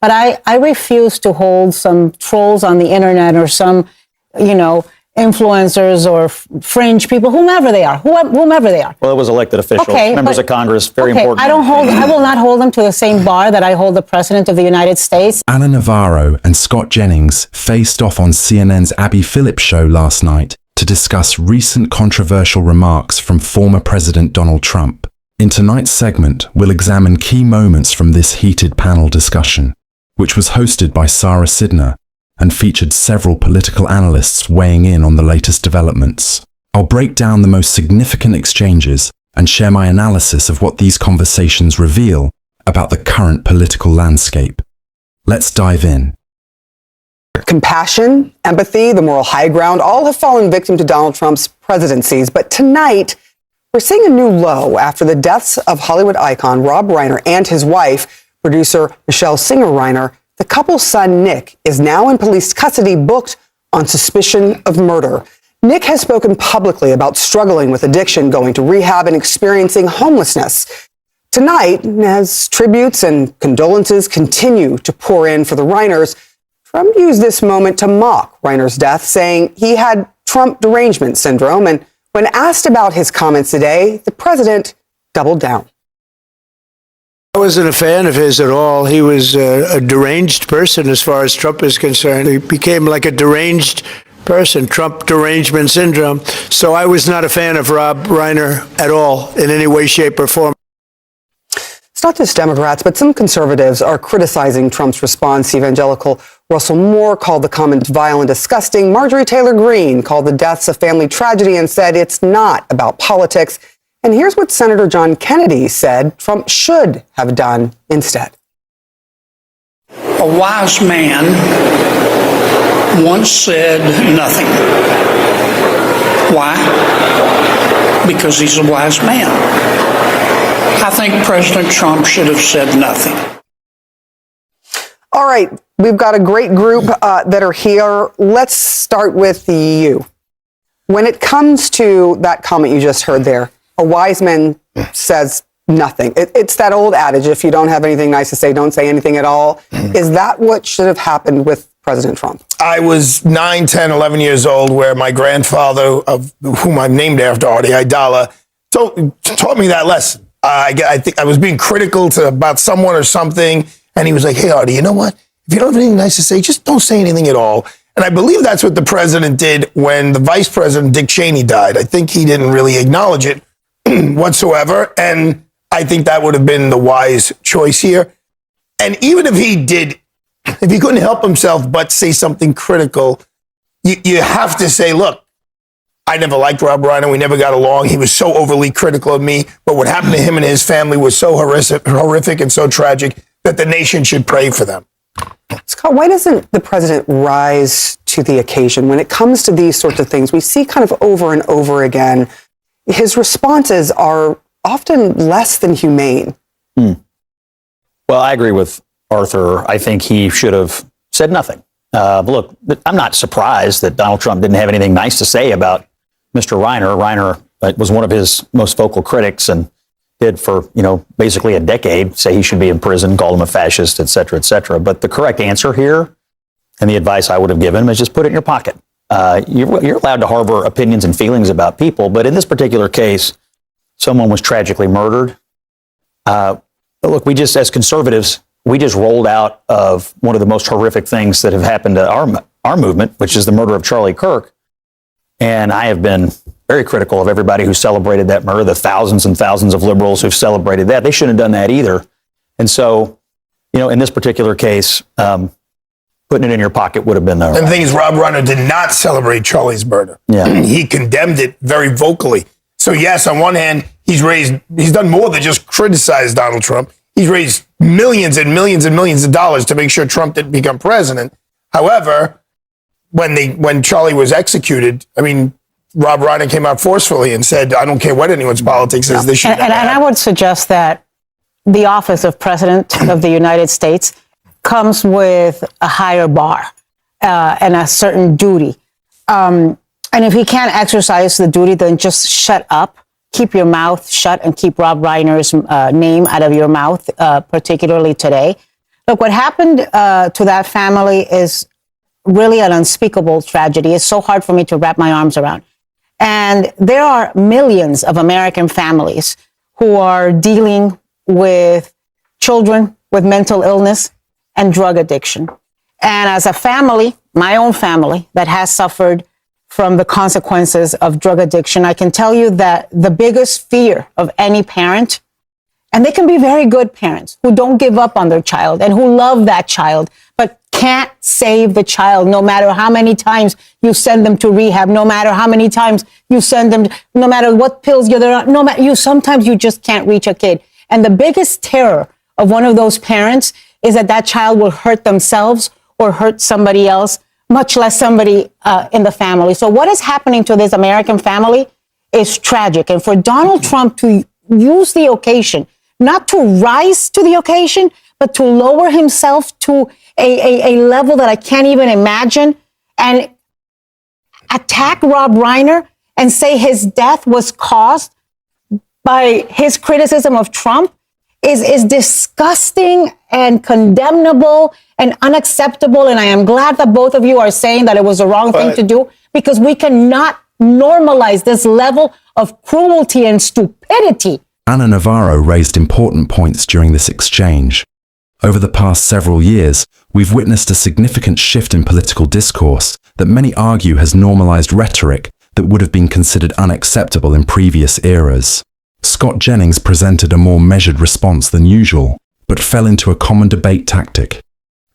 But I refuse to hold some trolls on the internet or some, influencers or fringe people, whomever they are. Well, it was elected officials, members of Congress, very important. I will not hold them to the same bar that I hold the President of the United States. Navarro and Scott Jennings faced off on CNN's Phillip show last night to discuss recent controversial remarks from former President Donald Trump. In tonight's segment, we'll examine key moments from this heated panel discussion, which was hosted by Sarah Sidner and featured several political analysts weighing in on the latest developments. I'll break down the most significant exchanges and share my analysis of what these conversations reveal about the current political landscape. Let's dive in. Compassion, empathy, the moral high ground, all have fallen victim to Donald Trump's presidencies. But tonight, we're seeing a new low after the deaths of Hollywood icon Rob Reiner and his wife, producer Michelle Singer Reiner. The couple's son, Nick, is now in police custody, booked on suspicion of murder. Nick has spoken publicly about struggling with addiction, going to rehab, and experiencing homelessness. Tonight, as tributes and condolences continue to pour in for the Reiners, Trump used this moment to mock Reiner's death, saying he had Trump derangement syndrome. And when asked about his comments today, the president doubled down. I wasn't a fan of his at all. He was a deranged person as far as Trump is concerned. He became like a deranged person, Trump derangement syndrome. So I was not a fan of Rob Reiner at all in any way, shape, or form. It's not just Democrats, but some conservatives are criticizing Trump's response. Evangelical Russell Moore called the comment vile and disgusting. Marjorie Taylor Greene called the deaths a family tragedy and said it's not about politics. And here's what Senator John Kennedy said Trump should have done instead. A wise man once said nothing. Why? Because he's a wise man. I think President Trump should have said nothing. All right, we've got a great group that are here. Let's start with you. When it comes to that comment you just heard there, a wise man says nothing. It's that old adage, if you don't have anything nice to say, don't say anything at all. Is that what should have happened with President Trump? I was 9, 10, 11 years old where my grandfather, of whom I'm named after, Artie Idala, taught me that lesson. I think I was being critical about someone or something, and he was like, hey, Artie, you know what? If you don't have anything nice to say, just don't say anything at all. And I believe that's what the president did when the vice president, Dick Cheney, died. I think he didn't really acknowledge it whatsoever, and I think that would have been the wise choice here. And even if he couldn't help himself but say something critical, you have to say, look, I never liked Rob Reiner. We never got along. He was so overly critical of me. But what happened to him and his family was so horrific and so tragic that the nation should pray for them. Scott, why doesn't the president rise to the occasion? When it comes to these sorts of things, we see kind of over and over again, his responses are often less than humane. Well, I agree with Arthur. I think he should have said nothing. Look, I'm not surprised that Donald Trump didn't have anything nice to say about Mr. Reiner. Reiner was one of his most vocal critics and did for, basically a decade say he should be in prison, called him a fascist, et cetera, et cetera. But the correct answer here, and the advice I would have given him, is just put it in your pocket. You're allowed to harbor opinions and feelings about people, but in this particular case, someone was tragically murdered. Look, we just, as conservatives, we just rolled out of one of the most horrific things that have happened to our movement, which is the murder of Charlie Kirk. And I have been very critical of everybody who celebrated that murder, the thousands and thousands of liberals who've celebrated that. They shouldn't have done that either. And so, in this particular case, putting it in your pocket would have been the right. And the thing is, Rob Reiner did not celebrate Charlie's murder. Yeah. He condemned it very vocally. So yes, on one hand, he's done more than just criticize Donald Trump. He's raised millions and millions and millions of dollars to make sure Trump didn't become president. However, when Charlie was executed, Rob Reiner came out forcefully and said, I don't care what anyone's politics is, this should and I would suggest that the office of President of the United States comes with a higher bar and a certain duty. And if he can't exercise the duty, then just shut up, keep your mouth shut, and keep Rob Reiner's name out of your mouth, particularly today. Look, what happened to that family is really an unspeakable tragedy. It's so hard for me to wrap my arms around. And there are millions of American families who are dealing with children with mental illness and drug addiction. And as a family, my own family that has suffered from the consequences of drug addiction, I can tell you that the biggest fear of any parent, and they can be very good parents who don't give up on their child and who love that child, but can't save the child no matter how many times you send them to rehab, no matter how many times you send them, no matter what pills they're on, no matter sometimes you just can't reach a kid. And the biggest terror of one of those parents is that child will hurt themselves or hurt somebody else, much less somebody in the family. So what is happening to this American family is tragic. And for Donald Trump to use the occasion, not to rise to the occasion, but to lower himself to a level that I can't even imagine and attack Rob Reiner and say his death was caused by his criticism of Trump is disgusting and condemnable and unacceptable. And I am glad that both of you are saying that it was the wrong thing to do, because we cannot normalize this level of cruelty and stupidity. Anna Navarro raised important points during this exchange. Over the past several years, we've witnessed a significant shift in political discourse that many argue has normalized rhetoric that would have been considered unacceptable in previous eras. Scott Jennings presented a more measured response than usual, but fell into a common debate tactic,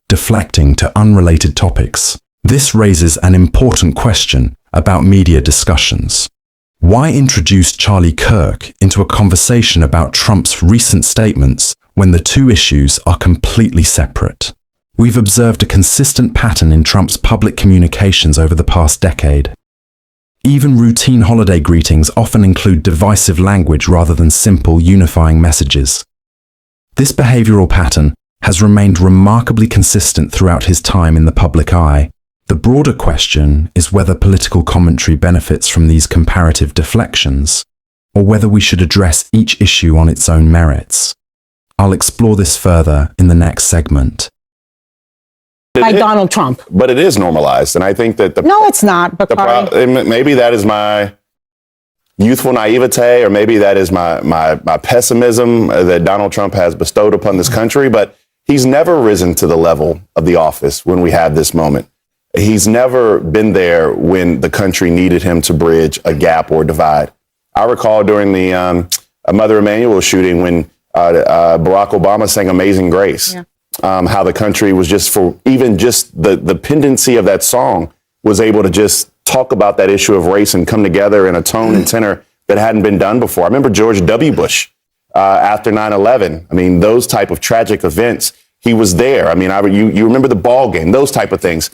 deflecting to unrelated topics. This raises an important question about media discussions. Why introduce Charlie Kirk into a conversation about Trump's recent statements when the two issues are completely separate? We've observed a consistent pattern in Trump's public communications over the past decade. Even routine holiday greetings often include divisive language rather than simple, unifying messages. This behavioral pattern has remained remarkably consistent throughout his time in the public eye. The broader question is whether political commentary benefits from these comparative deflections, or whether we should address each issue on its own merits. I'll explore this further in the next segment. By Donald Trump. But it is normalized, and I think that No, it's not, Bakari. maybe that is my youthful naivete, or maybe that is my pessimism that Donald Trump has bestowed upon this country, but he's never risen to the level of the office when we have this moment. He's never been there when the country needed him to bridge a gap or divide. I recall during the Mother Emanuel shooting when Barack Obama sang Amazing Grace. Yeah. How the country was just the pendency of that song was able to just talk about that issue of race and come together in a tone and tenor that hadn't been done before. I remember George W. Bush after 9/11. I mean, those type of tragic events, he was there. I mean, you remember the ball game, those type of things.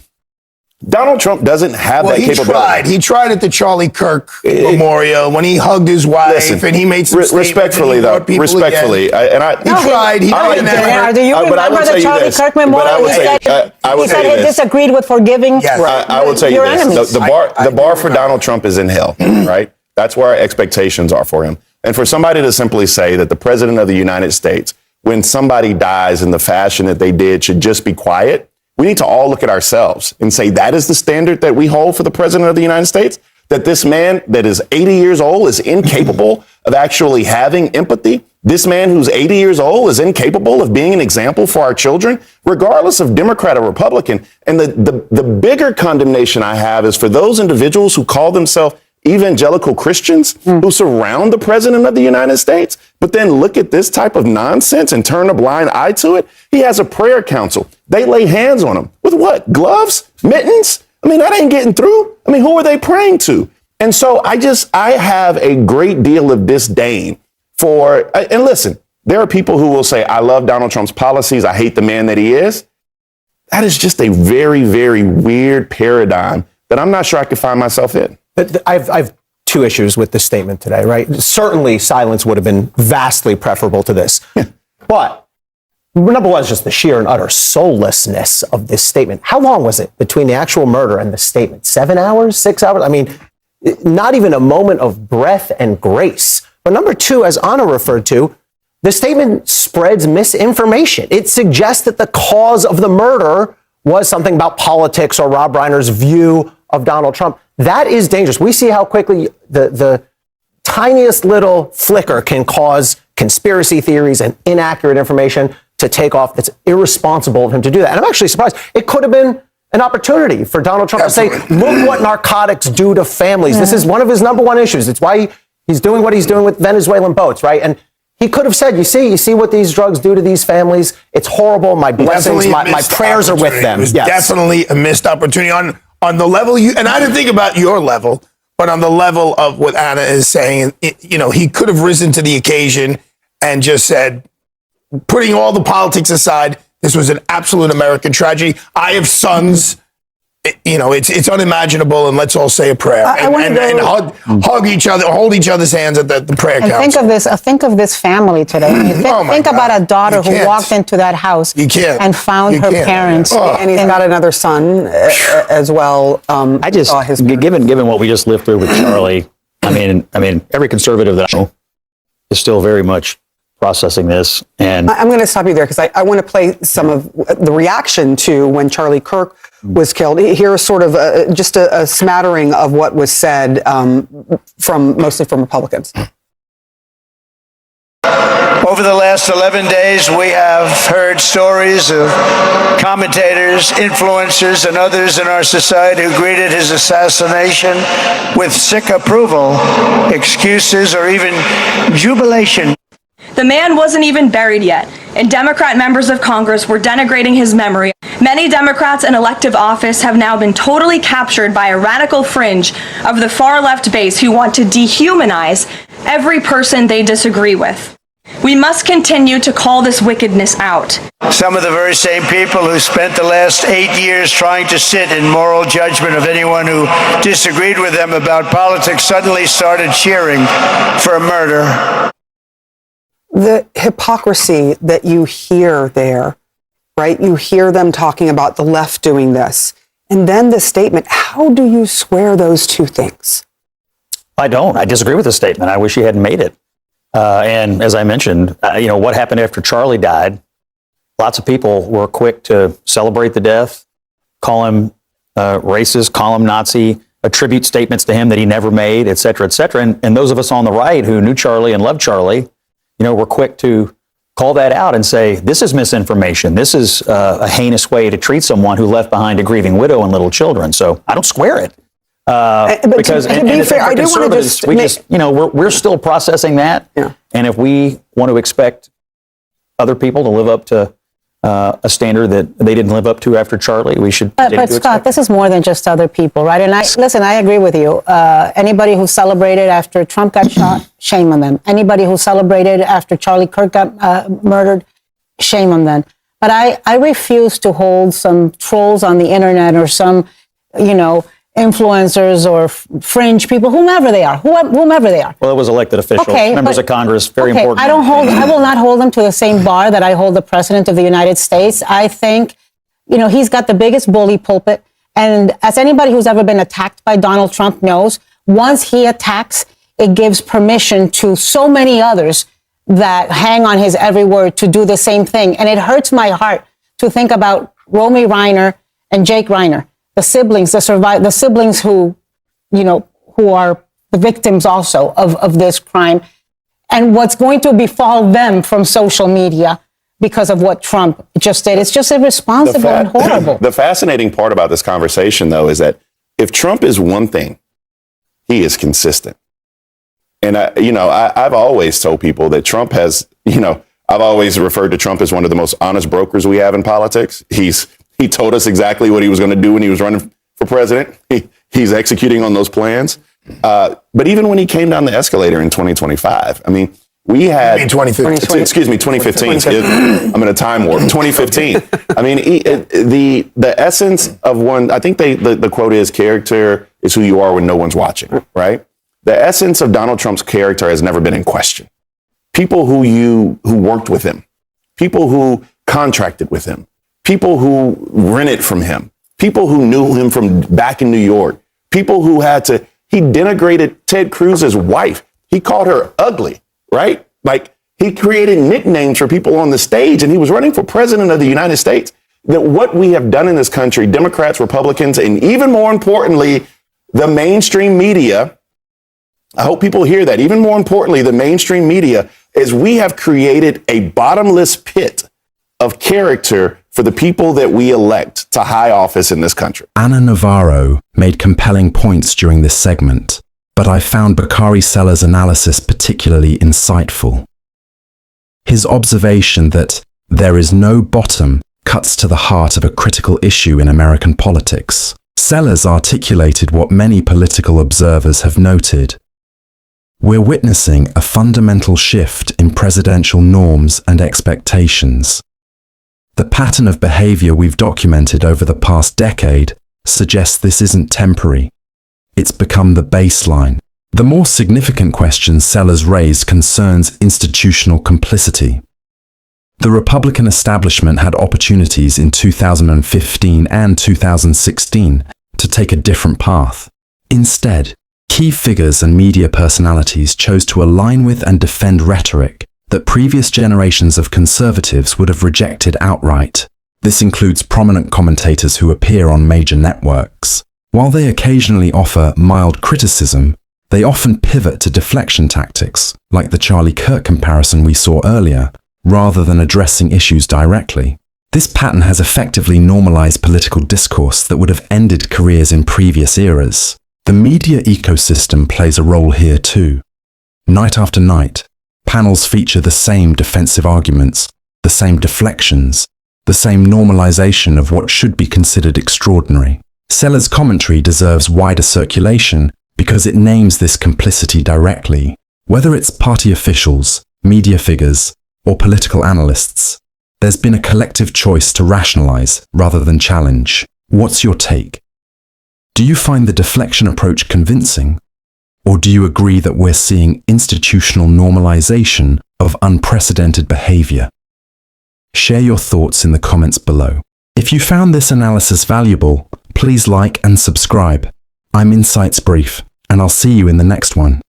Donald Trump doesn't have that capability. He tried at the Charlie Kirk memorial when he hugged his wife, and he made some respectfully, though. Respectfully, he tried. He do you remember the Charlie Kirk memorial? He said he disagreed with forgiving. Yes. I will tell you your this: enemies. the bar for Donald Trump is in hell. Right? That's where our expectations are for him. And for somebody to simply say that the president of the United States, when somebody dies in the fashion that they did, should just be quiet. We need to all look at ourselves and say that is the standard that we hold for the president of the United States, that this man that is 80 years old is incapable of actually having empathy. This man who's 80 years old is incapable of being an example for our children, regardless of Democrat or Republican. And the bigger condemnation I have is for those individuals who call themselves evangelical Christians who surround the president of the United States, but then look at this type of nonsense and turn a blind eye to it. He has a prayer council. They lay hands on him with what? Gloves? Mittens? I mean, that ain't getting through. I mean, who are they praying to? And so I have a great deal of disdain for, and listen, there are people who will say, I love Donald Trump's policies. I hate the man that he is. That is just a very, very weird paradigm that I'm not sure I could find myself in. I've two issues with this statement today, right? Certainly silence would have been vastly preferable to this. But number one is just the sheer and utter soullessness of this statement. How long was it between the actual murder and the statement? 7 hours? 6 hours? I mean, not even a moment of breath and grace. But number two, as Anna referred to, the statement spreads misinformation. It suggests that the cause of the murder was something about politics or Rob Reiner's view of Donald Trump. That is dangerous. We see how quickly the tiniest little flicker can cause conspiracy theories and inaccurate information to take off. It's irresponsible of him to do that. And I'm actually surprised. It could have been an opportunity for Donald Trump to say, look what narcotics do to families. This is one of his number one issues. It's why he's doing what he's doing with Venezuelan boats, right? And he could have said, you see what these drugs do to these families? It's horrible. My blessings, my prayers are with them. It was Yes. definitely a missed opportunity on the level and I didn't think about your level, but on the level of what Anna is saying, he could have risen to the occasion and just said, putting all the politics aside, this was an absolute American tragedy. I have sons. It's unimaginable, and let's all say a prayer and hug each other, hold each other's hands at the prayer council. Think of this family today. Think about a daughter who walked into that house and found her parents. And he's got another son as well. I just, given what we just lived through with Charlie, I mean, every conservative that I know is still very much processing this. And I'm going to stop you there because I want to play some of the reaction to when Charlie Kirk was killed. Here's sort of just a smattering of what was said mostly from Republicans. Over the last 11 days, we have heard stories of commentators, influencers, and others in our society who greeted his assassination with sick approval, excuses, or even jubilation. The man wasn't even buried yet, and Democrat members of Congress were denigrating his memory. Many Democrats in elective office have now been totally captured by a radical fringe of the far-left base who want to dehumanize every person they disagree with. We must continue to call this wickedness out. Some of the very same people who spent the last 8 years trying to sit in moral judgment of anyone who disagreed with them about politics suddenly started cheering for a murder. The hypocrisy that you hear there, right? You hear them talking about the left doing this. And then the statement, how do you square those two things? I don't. I disagree with the statement. I wish he hadn't made it. And as I mentioned, what happened after Charlie died, lots of people were quick to celebrate the death, call him racist, call him Nazi, attribute statements to him that he never made, et cetera, et cetera. And those of us on the right who knew Charlie and loved Charlie, were quick to call that out and say, this is misinformation. This is a heinous way to treat someone who left behind a grieving widow and little children. So I don't square it. Because to be fair, I do want to just we're still processing that. Yeah. And if we want to expect other people to live up to a standard that they didn't live up to after Charlie, we should. But Scott, this is more than just other people, right? And I agree with you. Anybody who celebrated after Trump got shot, shame on them. Anybody who celebrated after Charlie Kirk got murdered, shame on them. But I refuse to hold some trolls on the internet or some, influencers or fringe people, whomever they are. Well, it was elected officials, members of Congress, very important. I will not hold them to the same bar that I hold the President of the United States. I think, he's got the biggest bully pulpit. And as anybody who's ever been attacked by Donald Trump knows, once he attacks, it gives permission to so many others that hang on his every word to do the same thing. And it hurts my heart to think about Romy Reiner and Jake Reiner, the siblings who are the victims also of this crime, and what's going to befall them from social media because of what Trump just did. It's just irresponsible and horrible. The fascinating part about this conversation, though, is that if Trump is one thing, he is consistent. And I've always told people that Trump has, I've always referred to Trump as one of the most honest brokers we have in politics. He told us exactly what he was going to do when he was running for president. He's executing on those plans. But even when he came down the escalator in 2025, we had 2015. Excuse me, 2015. I'm in a time warp. 2015. The essence of one. I think the quote is, "Character is who you are when no one's watching." Right. The essence of Donald Trump's character has never been in question. People who worked with him, people who contracted with him, people who rented from him, people who knew him from back in New York, people who he denigrated Ted Cruz's wife. He called her ugly, right? Like He created nicknames for people on the stage, and he was running for president of the United States. That what we have done in this country, Democrats, Republicans, and even more importantly, the mainstream media, I hope people hear that. Even more importantly, the mainstream media, is we have created a bottomless pit of character for the people that we elect to high office in this country. Anna Navarro made compelling points during this segment, but I found Bakari Sellers' analysis particularly insightful. His observation that there is no bottom cuts to the heart of a critical issue in American politics. Sellers articulated what many political observers have noted. We're witnessing a fundamental shift in presidential norms and expectations. The pattern of behavior we've documented over the past decade suggests this isn't temporary. It's become the baseline. The more significant question Sellers raised concerns institutional complicity. The Republican establishment had opportunities in 2015 and 2016 to take a different path. Instead, key figures and media personalities chose to align with and defend rhetoric that previous generations of conservatives would have rejected outright. This includes prominent commentators who appear on major networks. While they occasionally offer mild criticism, they often pivot to deflection tactics, like the Charlie Kirk comparison we saw earlier, rather than addressing issues directly. This pattern has effectively normalized political discourse that would have ended careers in previous eras. The media ecosystem plays a role here too. Night after night, panels feature the same defensive arguments, the same deflections, the same normalization of what should be considered extraordinary. Sellers' commentary deserves wider circulation because it names this complicity directly. Whether it's party officials, media figures, or political analysts, there's been a collective choice to rationalize rather than challenge. What's your take? Do you find the deflection approach convincing? Or do you agree that we're seeing institutional normalization of unprecedented behavior? Share your thoughts in the comments below. If you found this analysis valuable, please like and subscribe. I'm Insights Brief, and I'll see you in the next one.